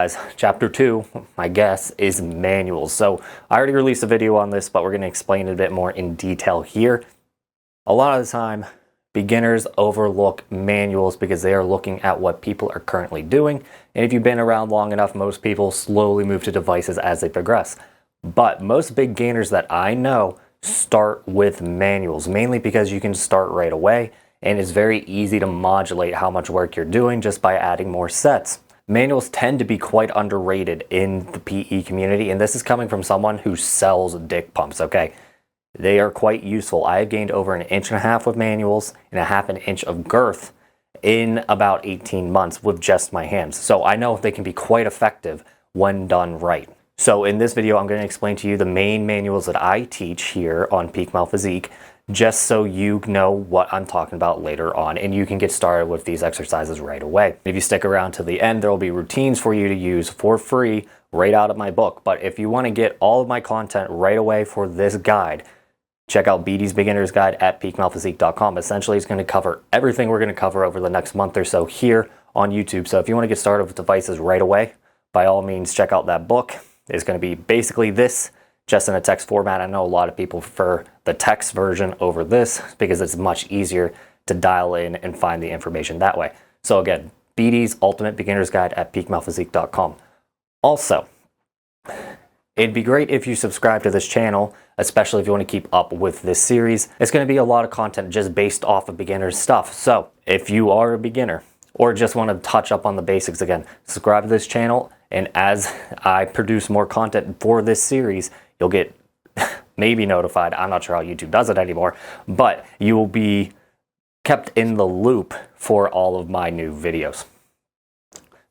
As chapter 2, my guess, is manuals. So I already released a video on this, but we're going to explain it a bit more in detail here. A lot of the time, beginners overlook manuals because they are looking at what people are currently doing. And if you've been around long enough, most people slowly move to devices as they progress. But most big gainers that I know start with manuals, mainly because you can start right away. And it's very easy to modulate how much work you're doing just by adding more sets. Manuals tend to be quite underrated in the PE community, and this is coming from someone who sells dick pumps, okay? They are quite useful. I have gained over 1.5 inches with manuals and 1/2 inch of girth in about 18 months with just my hands. So I know they can be quite effective when done right. So in this video, I'm going to explain to you the main manuals that I teach here on Peak Male Physique, just so you know what I'm talking about later on, and you can get started with these exercises right away. If you stick around to the end, there will be routines for you to use for free right out of my book. But if you want to get all of my content right away for this guide, check out BD's Beginner's Guide at peakmalephysique.com. Essentially, it's going to cover everything we're going to cover over the next month or so here on YouTube. So if you want to get started with devices right away, by all means, check out that book. It's going to be basically this, just in a text format. I know a lot of people prefer the text version over this because it's much easier to dial in and find the information that way. So again, BD's Ultimate Beginner's Guide at peakmalephysique.com. Also, it'd be great if you subscribe to this channel, especially if you want to keep up with this series. It's going to be a lot of content just based off of beginner stuff. So if you are a beginner or just want to touch up on the basics again, subscribe to this channel. And as I produce more content for this series, you'll get maybe notified. I'm not sure how YouTube does it anymore, but you will be kept in the loop for all of my new videos.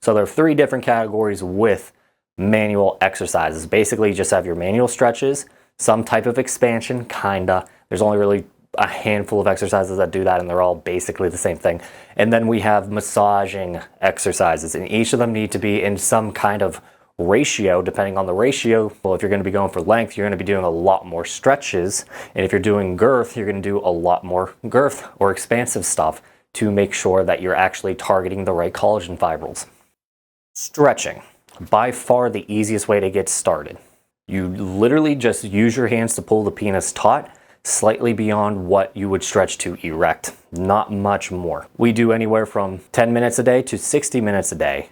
So there are 3 different categories with manual exercises. Basically, you just have your manual stretches, some type of expansion, kinda. There's only really a handful of exercises that do that, and they're all basically the same thing. And then we have massaging exercises, and each of them need to be in some kind of ratio. Depending on the ratio, well, if you're going to be going for length, you're going to be doing a lot more stretches, and if you're doing girth, you're going to do a lot more girth or expansive stuff to make sure that you're actually targeting the right collagen fibrils. Stretching, by far the easiest way to get started. You literally just use your hands to pull the penis taut, slightly beyond what you would stretch to erect, not much more. We do anywhere from 10 minutes a day to 60 minutes a day,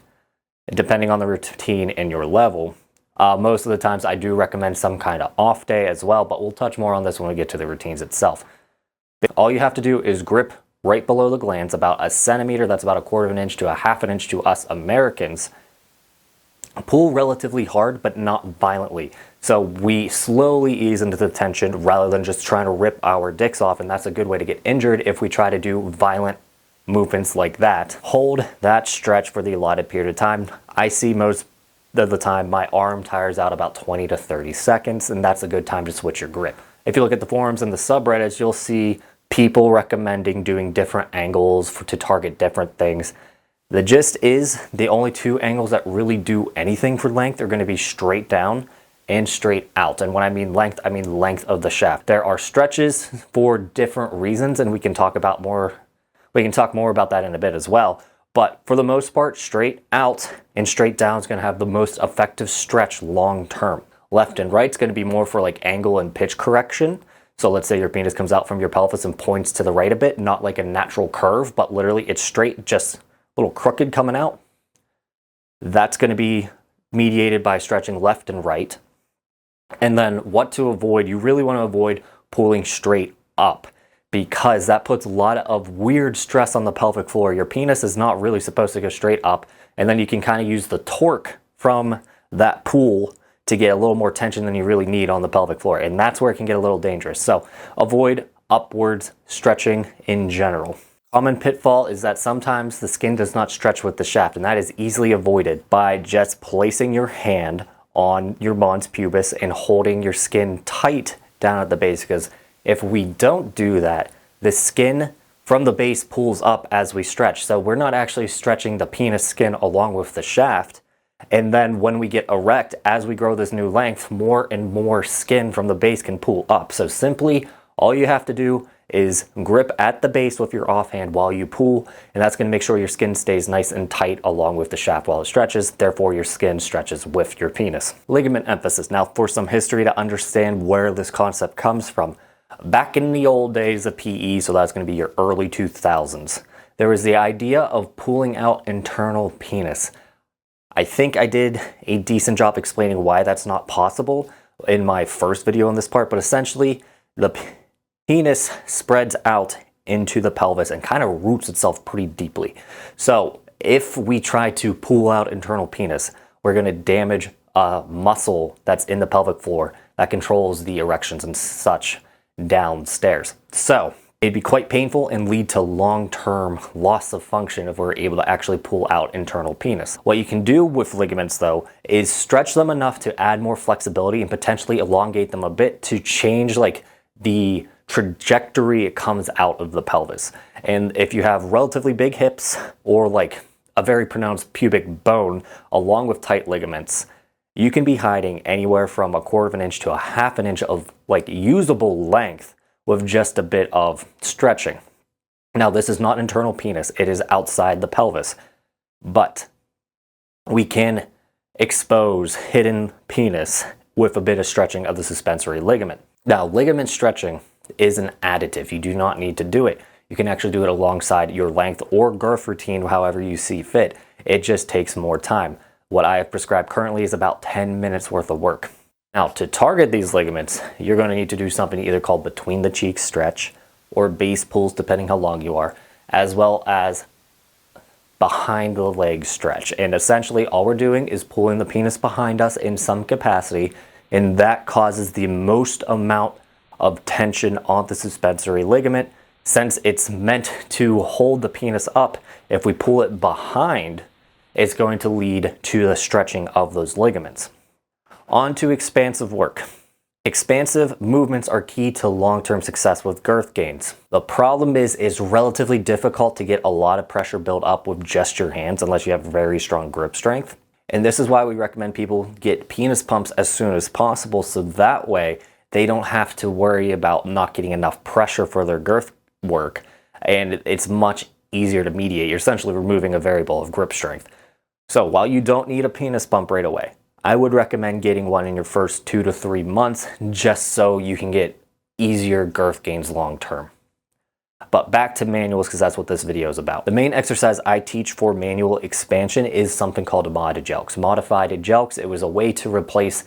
depending on the routine and your level. Most of the times I do recommend some kind of off day as well, but we'll touch more on this when we get to the routines itself. All you have to do is grip right below the glands, about 1 centimeter, that's about 1/4 inch to 1/2 inch to us Americans. Pull relatively hard, but not violently. So we slowly ease into the tension rather than just trying to rip our dicks off, and that's a good way to get injured if we try to do violent movements like that. Hold that stretch for the allotted period of time. I see most of the time my arm tires out about 20 to 30 seconds, and that's a good time to switch your grip. If you look at the forums and the subreddits, you'll see people recommending doing different angles to target different things. The gist is the only 2 angles that really do anything for length are going to be straight down and straight out. And when I mean length of the shaft. There are stretches for different reasons, and we can talk more about that in a bit as well. But for the most part, straight out and straight down is going to have the most effective stretch long term. Left and right is going to be more for like angle and pitch correction. So let's say your penis comes out from your pelvis and points to the right a bit, not like a natural curve, but literally it's straight, just a little crooked coming out. That's going to be mediated by stretching left and right. And then what to avoid, you really want to avoid pulling straight up, because that puts a lot of weird stress on the pelvic floor. Your penis is not really supposed to go straight up, and then you can kind of use the torque from that pull to get a little more tension than you really need on the pelvic floor, and that's where it can get a little dangerous. So avoid upwards stretching in general. Common pitfall is that sometimes the skin does not stretch with the shaft, and that is easily avoided by just placing your hand on your mons pubis and holding your skin tight down at the base, because if we don't do that, the skin from the base pulls up as we stretch. So we're not actually stretching the penis skin along with the shaft. And then when we get erect, as we grow this new length, more and more skin from the base can pull up. So simply, all you have to do is grip at the base with your offhand while you pull, and that's going to make sure your skin stays nice and tight along with the shaft while it stretches. Therefore, your skin stretches with your penis. Ligament emphasis. Now, for some history to understand where this concept comes from. Back in the old days of PE, so that's going to be your early 2000s, there was the idea of pulling out internal penis. I think I did a decent job explaining why that's not possible in my first video on this part, but essentially the penis spreads out into the pelvis and kind of roots itself pretty deeply. So if we try to pull out internal penis, we're going to damage a muscle that's in the pelvic floor that controls the erections and such downstairs. So it'd be quite painful and lead to long-term loss of function if we're able to actually pull out internal penis. What you can do with ligaments, though, is stretch them enough to add more flexibility and potentially elongate them a bit to change like the trajectory it comes out of the pelvis. And if you have relatively big hips or like a very pronounced pubic bone along with tight ligaments, you can be hiding anywhere from 1/4 of an inch to 1/2 an inch of like usable length with just a bit of stretching. Now, this is not internal penis, it is outside the pelvis, but we can expose hidden penis with a bit of stretching of the suspensory ligament. Now, ligament stretching is an additive. You do not need to do it. You can actually do it alongside your length or girth routine, however you see fit. It just takes more time. What I have prescribed currently is about 10 minutes worth of work. Now, to target these ligaments, you're going to need to do something either called between the cheeks stretch or base pulls, depending how long you are, as well as behind the leg stretch. And essentially all we're doing is pulling the penis behind us in some capacity, and that causes the most amount of tension on the suspensory ligament. Since it's meant to hold the penis up, if we pull it behind, it's going to lead to the stretching of those ligaments. On to expansive work. Expansive movements are key to long-term success with girth gains. The problem is it's relatively difficult to get a lot of pressure built up with just your hands unless you have very strong grip strength. And this is why we recommend people get penis pumps as soon as possible, so that way they don't have to worry about not getting enough pressure for their girth work, and it's much easier to mediate. You're essentially removing a variable of grip strength. So while you don't need a penis pump right away, I would recommend getting one in your first 2 to 3 months just so you can get easier girth gains long term. But back to manuals, because that's what this video is about. The main exercise I teach for manual expansion is something called mod jelks. Modified jelks, it was a way to replace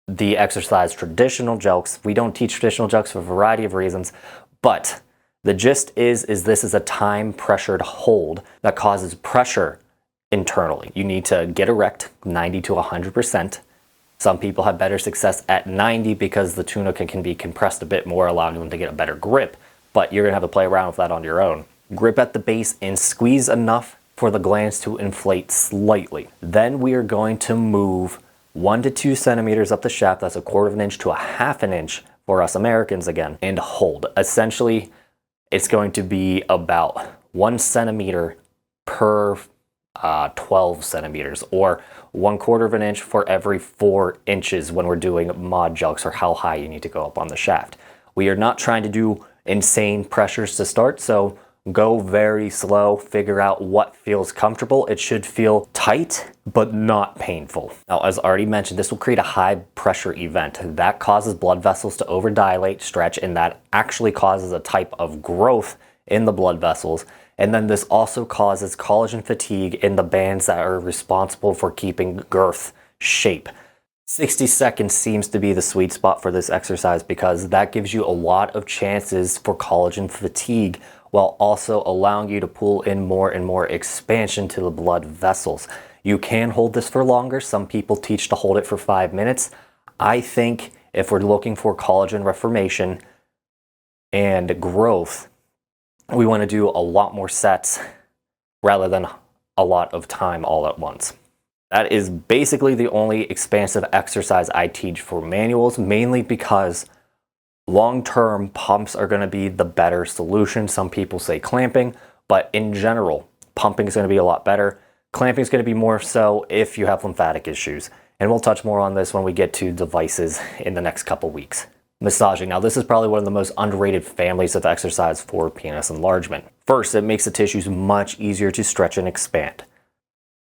the exercise traditional jelks. We don't teach traditional jelks for a variety of reasons, but the gist is this is a time pressured hold that causes pressure internally. You need to get erect 90 to 100%. Some people have better success at 90 because the tunica can be compressed a bit more, allowing them to get a better grip, but you're gonna have to play around with that on your own. Grip at the base and squeeze enough for the glands to inflate slightly. Then we are going to move 1 to 2 centimeters up the shaft, that's 1/4 of an inch to 1/2 an inch for us Americans again, and hold. Essentially, it's going to be about 1 centimeter per 12 centimeters, or 1/4 of an inch for every 4 inches when we're doing mod jelks, or how high you need to go up on the shaft. We are not trying to do insane pressures to start, so go very slow, figure out what feels comfortable. It should feel tight, but not painful. Now, as already mentioned, this will create a high pressure event. That causes blood vessels to overdilate, stretch, and that actually causes a type of growth in the blood vessels. And then this also causes collagen fatigue in the bands that are responsible for keeping girth shape. 60 seconds seems to be the sweet spot for this exercise because that gives you a lot of chances for collagen fatigue while also allowing you to pull in more and more expansion to the blood vessels. You can hold this for longer. Some people teach to hold it for 5 minutes. I think if we're looking for collagen reformation and growth, we want to do a lot more sets rather than a lot of time all at once. That is basically the only expansive exercise I teach for manuals, mainly because long-term pumps are going to be the better solution. Some people say clamping, but in general, pumping is going to be a lot better. Clamping is going to be more so if you have lymphatic issues. And we'll touch more on this when we get to devices in the next couple weeks. massaging. Now, this is probably one of the most underrated families of exercise for penis enlargement. First, it makes the tissues much easier to stretch and expand.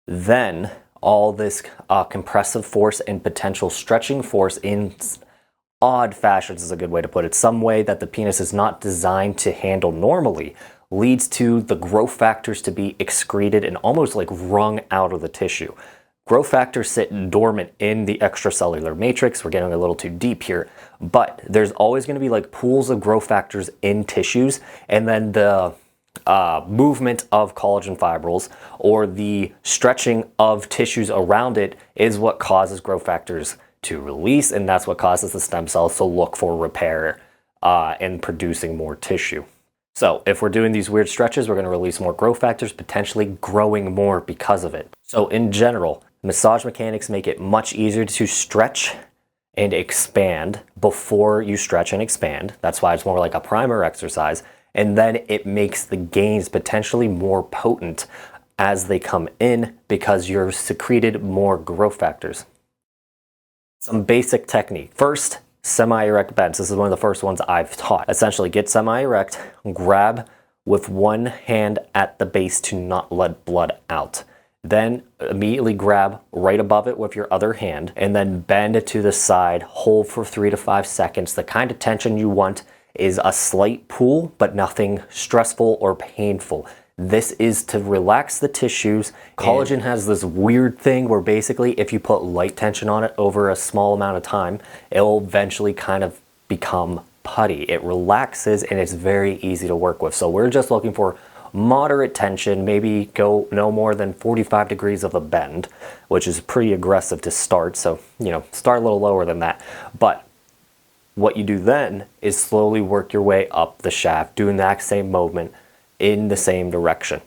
Then, all this compressive force and potential stretching force in odd fashions is a good way to put it. Some way that the penis is not designed to handle normally leads to the growth factors to be excreted and almost like wrung out of the tissue. Growth factors sit dormant in the extracellular matrix. We're getting a little too deep here, but there's always going to be like pools of growth factors in tissues, and then the movement of collagen fibrils or the stretching of tissues around it is what causes growth factors to release, and that's what causes the stem cells to look for repair and producing more tissue. So if we're doing these weird stretches, we're going to release more growth factors, potentially growing more because of it. So in general, massage mechanics make it much easier to stretch and expand before you stretch and expand. That's why it's more like a primer exercise. And then it makes the gains potentially more potent as they come in because you're secreted more growth factors. Some basic technique. First, semi-erect bends. This is one of the first ones I've taught. Essentially, get semi-erect, grab with one hand at the base to not let blood out. Then immediately grab right above it with your other hand and then bend it to the side, hold for 3 to 5 seconds. The kind of tension you want is a slight pull, but nothing stressful or painful. This is to relax the tissues. Collagen has this weird thing where basically if you put light tension on it over a small amount of time, it will eventually kind of become putty. It relaxes and it's very easy to work with. So we're just looking for moderate tension, maybe go no more than 45 degrees of a bend, which is pretty aggressive to start. So, start a little lower than that. But what you do then is slowly work your way up the shaft, doing that same movement in the same direction.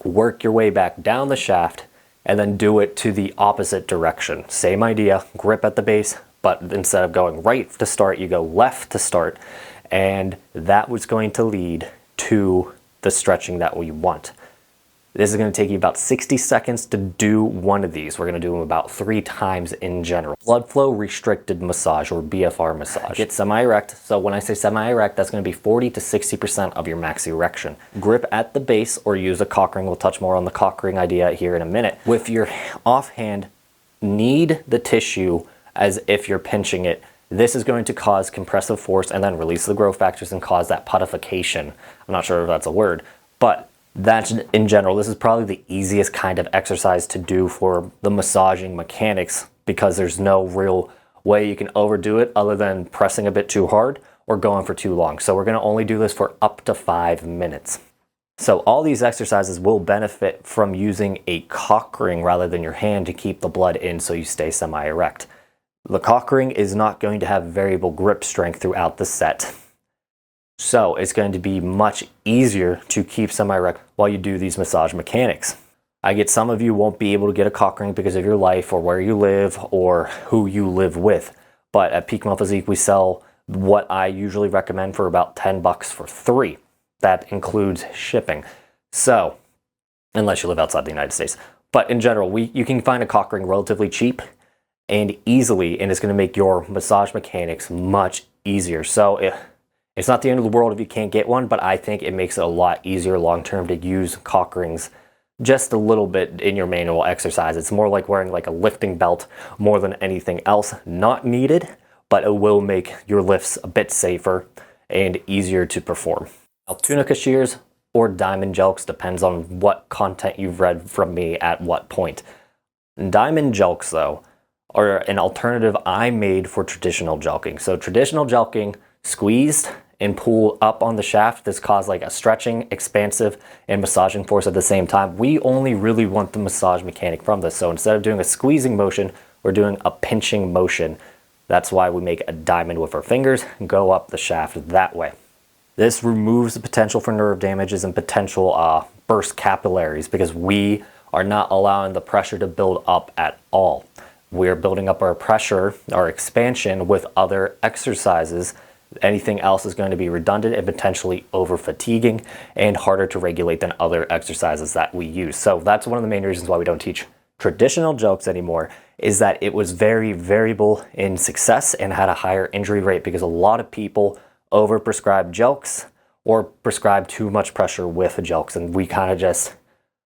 Work your way back down the shaft and then do it to the opposite direction. Same idea, grip at the base, but instead of going right to start, you go left to start. And that was going to lead to the stretching that we want. This is going to take you about 60 seconds to do one of these. We're going to do them about 3 times in general. Blood flow restricted massage, or BFR massage. Get semi-erect. So when I say semi-erect, that's going to be 40 to 60% of your max erection. Grip at the base or use a cock ring. We'll touch more on the cock ring idea here in a minute. With your offhand, knead the tissue as if you're pinching it. This is going to cause compressive force and then release the growth factors and cause that puttification. I'm not sure if that's a word, but that's in general. This is probably the easiest kind of exercise to do for the massaging mechanics because there's no real way you can overdo it other than pressing a bit too hard or going for too long. So we're going to only do this for up to 5 minutes. So all these exercises will benefit from using a cock ring rather than your hand to keep the blood in so you stay semi-erect. The cock ring is not going to have variable grip strength throughout the set. So it's going to be much easier to keep semi-erect while you do these massage mechanics. I get some of you won't be able to get a cock ring because of your life or where you live or who you live with. But at Peak Male Physique, we sell what I usually recommend for about $10 for 3. That includes shipping. So, unless you live outside the United States. But in general, you can find a cock ring relatively cheap and easily, and it's going to make your massage mechanics much easier. So it's not the end of the world if you can't get one, but I think it makes it a lot easier long-term to use cock rings just a little bit in your manual exercise. It's more like wearing like a lifting belt more than anything else. Not needed, but it will make your lifts a bit safer and easier to perform. Now, tunica shears or diamond jelks depends on what content you've read from me at what point. Diamond jelks, though, are an alternative I made for traditional jelking. So traditional jelking, squeezed and pull up on the shaft. This causes like a stretching, expansive, and massaging force at the same time. We only really want the massage mechanic from this. So instead of doing a squeezing motion, we're doing a pinching motion. That's why we make a diamond with our fingers and go up the shaft that way. This removes the potential for nerve damages and potential burst capillaries because we are not allowing the pressure to build up at all. We're building up our pressure, our expansion with other exercises. Anything else is going to be redundant and potentially over-fatiguing and harder to regulate than other exercises that we use. So that's one of the main reasons why we don't teach traditional jokes anymore is that it was very variable in success and had a higher injury rate because a lot of people overprescribe jokes or prescribe too much pressure with jokes, and we kind of just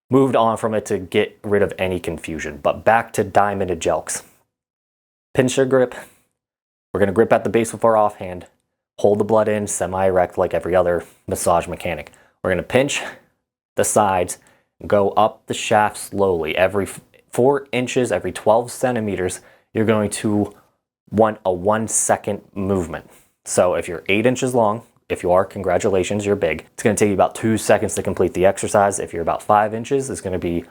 moved on from it to get rid of any confusion. But back to diamond jokes. Pinch your grip. We're going to grip at the base with our offhand, hold the blood in semi-erect like every other massage mechanic. We're going to pinch the sides, go up the shaft slowly. Every 4 inches, every 12 centimeters, you're going to want a 1 second movement. So if you're 8 inches long, if you are, congratulations, you're big. It's going to take you about 2 seconds to complete the exercise. If you're about 5 inches, it's going to be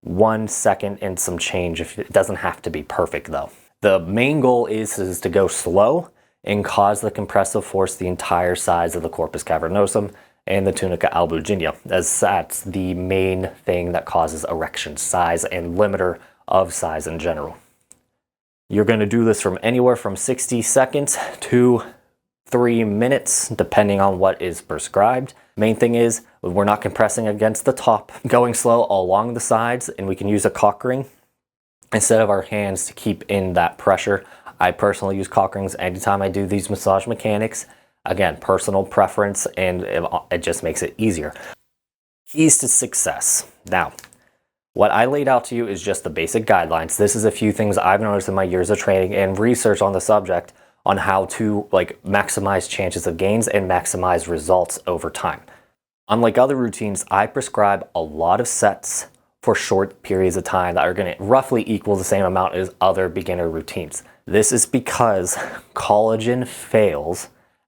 1 second and some change. It doesn't have to be perfect though. The main goal is to go slow and cause the compressive force the entire size of the corpus cavernosum and the tunica albuginea, as that's the main thing that causes erection size and limiter of size in general. You're going to do this from anywhere from 60 seconds to 3 minutes, depending on what is prescribed. Main thing is we're not compressing against the top, going slow along the sides, and we can use a cock ring instead of our hands to keep in that pressure. I personally use cock rings anytime I do these massage mechanics. Again, personal preference, and it just makes it easier. Keys to success. Now, what I laid out to you is just the basic guidelines. This is a few things I've noticed in my years of training and research on the subject on how to maximize chances of gains and maximize results over time. Unlike other routines, I prescribe a lot of sets for short periods of time that are going to roughly equal the same amount as other beginner routines. This is because collagen fails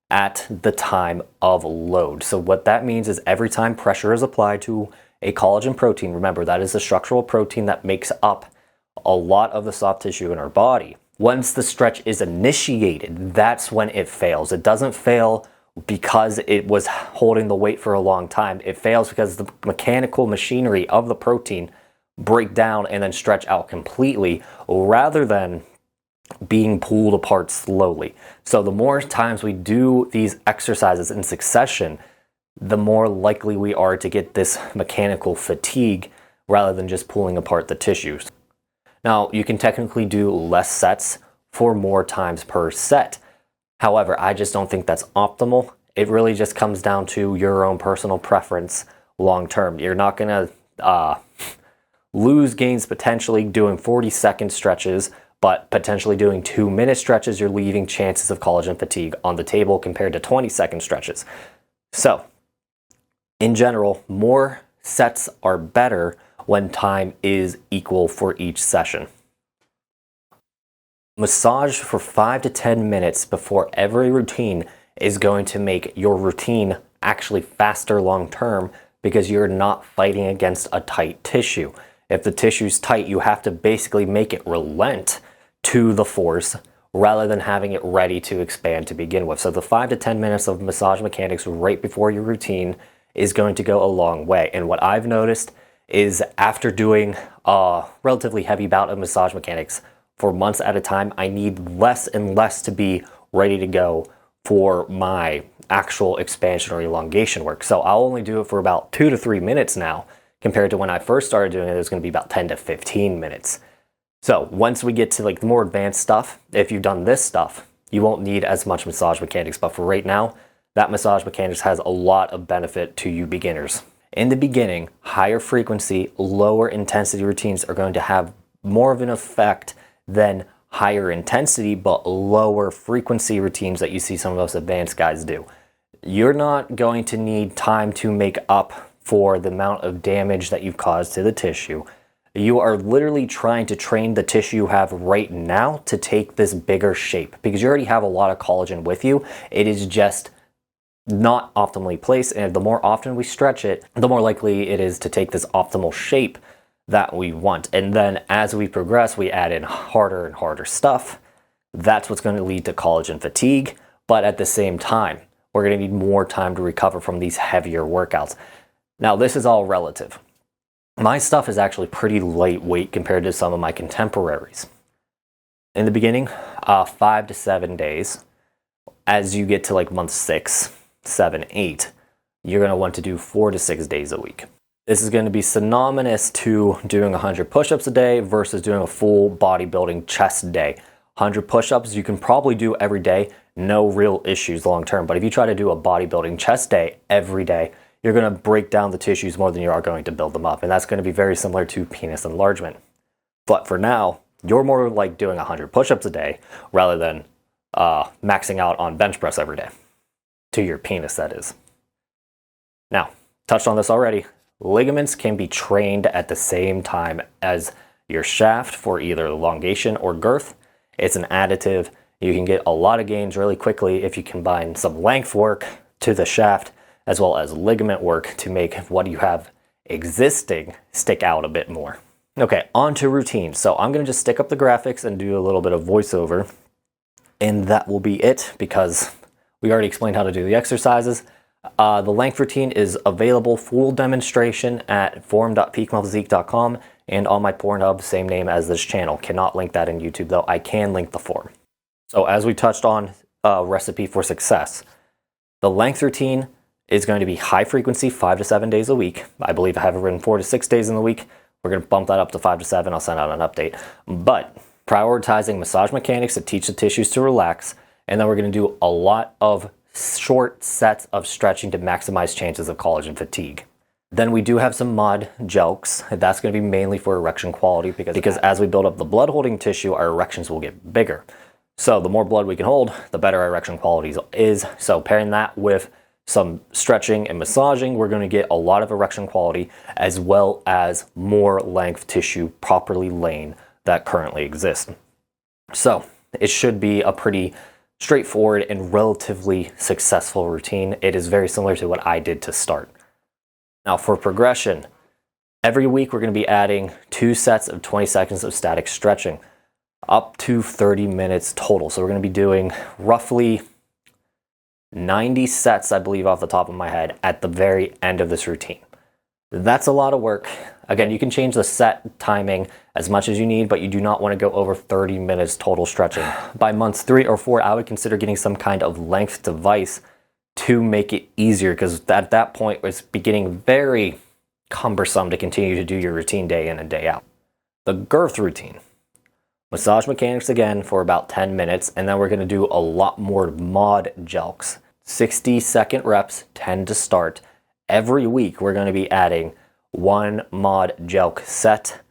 at the time of load. So what that means is every time pressure is applied to a collagen protein, remember that is the structural protein that makes up a lot of the soft tissue in our body. Once the stretch is initiated, that's when it fails. It doesn't fail because it was holding the weight for a long time. It fails because the mechanical machinery of the protein break down and then stretch out completely rather than being pulled apart slowly. So the more times we do these exercises in succession, the more likely we are to get this mechanical fatigue rather than just pulling apart the tissues. Now, you can technically do less sets for more times per set. However, I just don't think that's optimal. It really just comes down to your own personal preference long term. You're not going to lose gains potentially doing 40-second stretches, but potentially doing 2-minute stretches, you're leaving chances of collagen fatigue on the table compared to 20-second stretches. So, in general, more sets are better when time is equal for each session. Massage for 5 to 10 minutes before every routine is going to make your routine actually faster long term because you're not fighting against a tight tissue. If the tissue's tight, you have to basically make it relent to the force rather than having it ready to expand to begin with. So the 5 to 10 minutes of massage mechanics right before your routine is going to go a long way. And what I've noticed is after doing a relatively heavy bout of massage mechanics for months at a time, I need less and less to be ready to go for my actual expansion or elongation work. So I'll only do it for about 2 to 3 minutes now, compared to when I first started doing it, it was going to be about 10 to 15 minutes. So once we get to the more advanced stuff, if you've done this stuff, you won't need as much massage mechanics. But for right now, that massage mechanics has a lot of benefit to you beginners. In the beginning, higher frequency, lower intensity routines are going to have more of an effect than higher intensity but lower frequency routines that you see some of those advanced guys do. You're not going to need time to make up for the amount of damage that you've caused to the tissue. You are literally trying to train the tissue you have right now to take this bigger shape because you already have a lot of collagen with you. It is just not optimally placed, and the more often we stretch it, the more likely it is to take this optimal shape that we want. And then as we progress, we add in harder and harder stuff. That's what's going to lead to collagen fatigue, but at the same time, we're going to need more time to recover from these heavier workouts. Now, this is all relative. My stuff is actually pretty lightweight compared to some of my contemporaries. In the beginning, 5 to 7 days. As you get to month 6, 7, 8, you're going to want to do 4 to 6 days a week. This is going to be synonymous to doing 100 push-ups a day versus doing a full bodybuilding chest day. 100 push-ups you can probably do every day, no real issues long term. But if you try to do a bodybuilding chest day every day, you're going to break down the tissues more than you are going to build them up. And that's going to be very similar to penis enlargement. But for now, you're more like doing 100 push-ups a day rather than maxing out on bench press every day. To your penis, that is. Now, touched on this already. Ligaments can be trained at the same time as your shaft for either elongation or girth. It's an additive. You can get a lot of gains really quickly if you combine some length work to the shaft as well as ligament work to make what you have existing stick out a bit more. Okay, on to routine. So I'm going to just stick up the graphics and do a little bit of voiceover, and that will be it because we already explained how to do the exercises. The length routine is available, full demonstration at forum.peakmusclephysique.com and on my Pornhub, same name as this channel. Cannot link that in YouTube though. I can link the forum. So as we touched on, recipe for success. The length routine is going to be high frequency, 5 to 7 days a week. I believe I have it written 4 to 6 days in the week. We're going to bump that up to 5 to 7. I'll send out an update. But prioritizing massage mechanics to teach the tissues to relax. And then we're going to do a lot of short sets of stretching to maximize chances of collagen fatigue. Then we do have some mod jokes. That's going to be mainly for erection quality because as we build up the blood holding tissue, our erections will get bigger. So the more blood we can hold, the better our erection quality is. So pairing that with some stretching and massaging, we're going to get a lot of erection quality as well as more length tissue properly laying that currently exists. So it should be a pretty straightforward and relatively successful routine. It is very similar to what I did to start. Now for progression, every week we're going to be adding 2 sets of 20 seconds of static stretching, up to 30 minutes total. So we're going to be doing roughly 90 sets, I believe off the top of my head, at the very end of this routine. That's a lot of work. Again, you can change the set timing as much as you need, but you do not want to go over 30 minutes total stretching. By months 3 or 4, I would consider getting some kind of length device to make it easier, because at that point it's beginning very cumbersome to continue to do your routine day in and day out. The girth routine. Massage mechanics again for about 10 minutes, and then we're going to do a lot more mod jelks. 60-second reps, 10 to start. Every week we're going to be adding 1 mod jelk set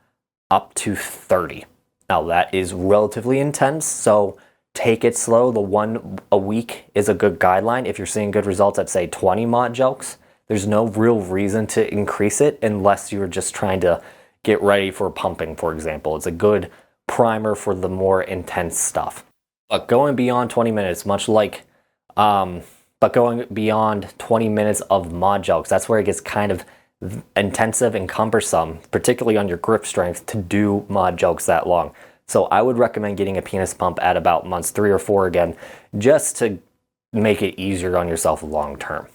up to 30. Now that is relatively intense, so take it slow. The 1 a week is a good guideline. If you're seeing good results at say 20 mod jelks, there's no real reason to increase it unless you're just trying to get ready for pumping, for example. It's a good primer for the more intense stuff. But going beyond 20 minutes, going beyond 20 minutes of mod jelks, that's where it gets kind of intensive and cumbersome, particularly on your grip strength, to do mod jelks that long. So I would recommend getting a penis pump at about months 3 or 4 again, just to make it easier on yourself long term.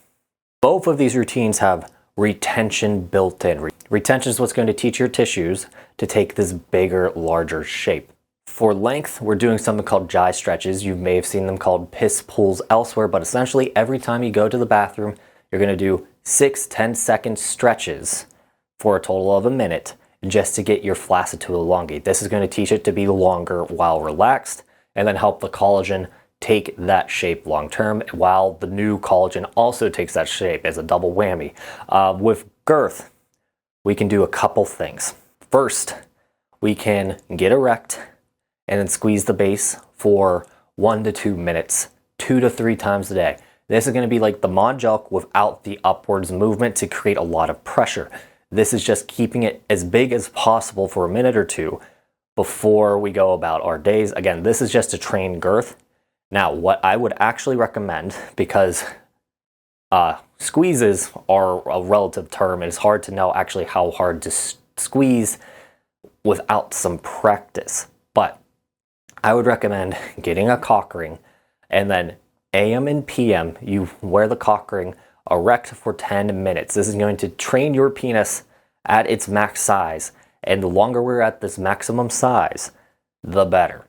Both of these routines have retention built in. Retention is what's going to teach your tissues to take this bigger, larger shape. For length, we're doing something called jai stretches. You may have seen them called piss pulls elsewhere, but essentially every time you go to the bathroom, you're going to do 6 10-second stretches for a total of a minute just to get your flaccid to elongate. This is going to teach it to be longer while relaxed and then help the collagen take that shape long term, while the new collagen also takes that shape as a double whammy. With girth, we can do a couple things. First, we can get erect and then squeeze the base for 1 to 2 minutes, 2 to 3 times a day. This is going to be like the mod jelk without the upwards movement to create a lot of pressure. This is just keeping it as big as possible for a minute or 2 before we go about our days. Again, this is just to train girth. Now, what I would actually recommend, because squeezes are a relative term, and it's hard to know actually how hard to squeeze without some practice. But I would recommend getting a cock ring, and then AM and PM, you wear the cock ring erect for 10 minutes. This is going to train your penis at its max size, and the longer we're at this maximum size, the better.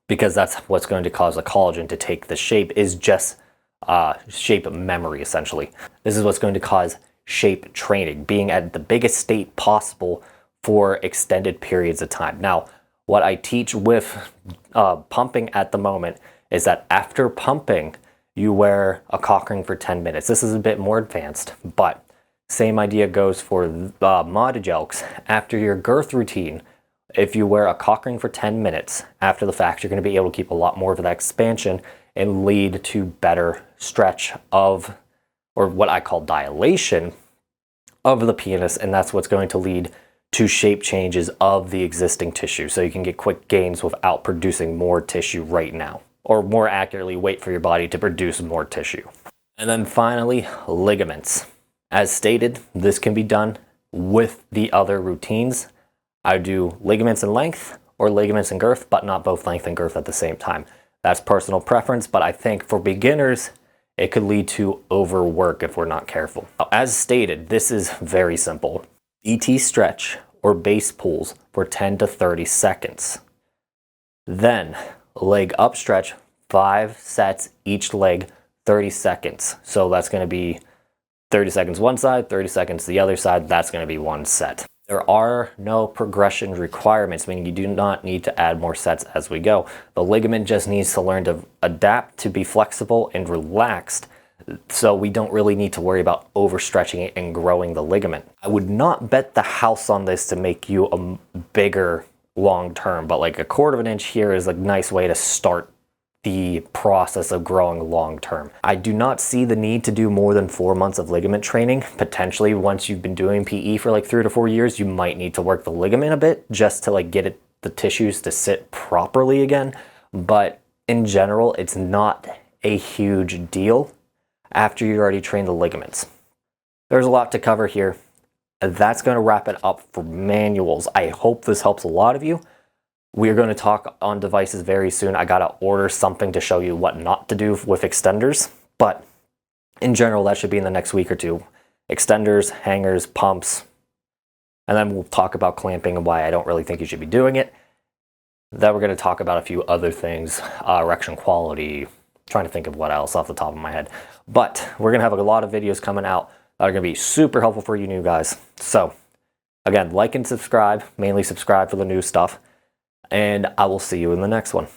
Because that's what's going to cause the collagen to take the shape, is just shape memory, essentially. This is what's going to cause shape training, being at the biggest state possible for extended periods of time. Now, what I teach with pumping at the moment is that after pumping, you wear a cock ring for 10 minutes. This is a bit more advanced, but same idea goes for montijelks. After your girth routine, if you wear a cock ring for 10 minutes after the fact, you're going to be able to keep a lot more of that expansion and lead to better stretch of, or what I call dilation of the penis, and that's what's going to lead to shape changes of the existing tissue. So you can get quick gains without producing more tissue right now, or more accurately, wait for your body to produce more tissue. And then finally, ligaments. As stated, this can be done with the other routines. I do ligaments in length or ligaments in girth, but not both length and girth at the same time. That's personal preference, but I think for beginners, it could lead to overwork if we're not careful. Now, as stated, this is very simple. BT stretch or base pulls for 10 to 30 seconds. Then leg up stretch, 5 sets each leg, 30 seconds. So that's going to be 30 seconds one side, 30 seconds the other side. That's going to be one set. There are no progression requirements, meaning you do not need to add more sets as we go. The ligament just needs to learn to adapt, to be flexible and relaxed, so we don't really need to worry about overstretching it and growing the ligament. I would not bet the house on this to make you a bigger long term, but like 1/4 of an inch here is a nice way to start the process of growing long term. I do not see the need to do more than 4 months of ligament training. Potentially, once you've been doing PE for like 3 to 4 years, you might need to work the ligament a bit just to like get the tissues to sit properly again. But in general, it's not a huge deal after you already trained the ligaments. There's a lot to cover here. That's going to wrap it up for manuals. I hope this helps a lot of you. We're going to talk on devices very soon. I got to order something to show you what not to do with extenders, but in general, that should be in the next week or two. Extenders, hangers, pumps, and then we'll talk about clamping and why I don't really think you should be doing it. Then we're going to talk about a few other things, erection quality, trying to think of what else off the top of my head. But we're going to have a lot of videos coming out that are going to be super helpful for you new guys. So again, like and subscribe, mainly subscribe for the new stuff. And I will see you in the next one.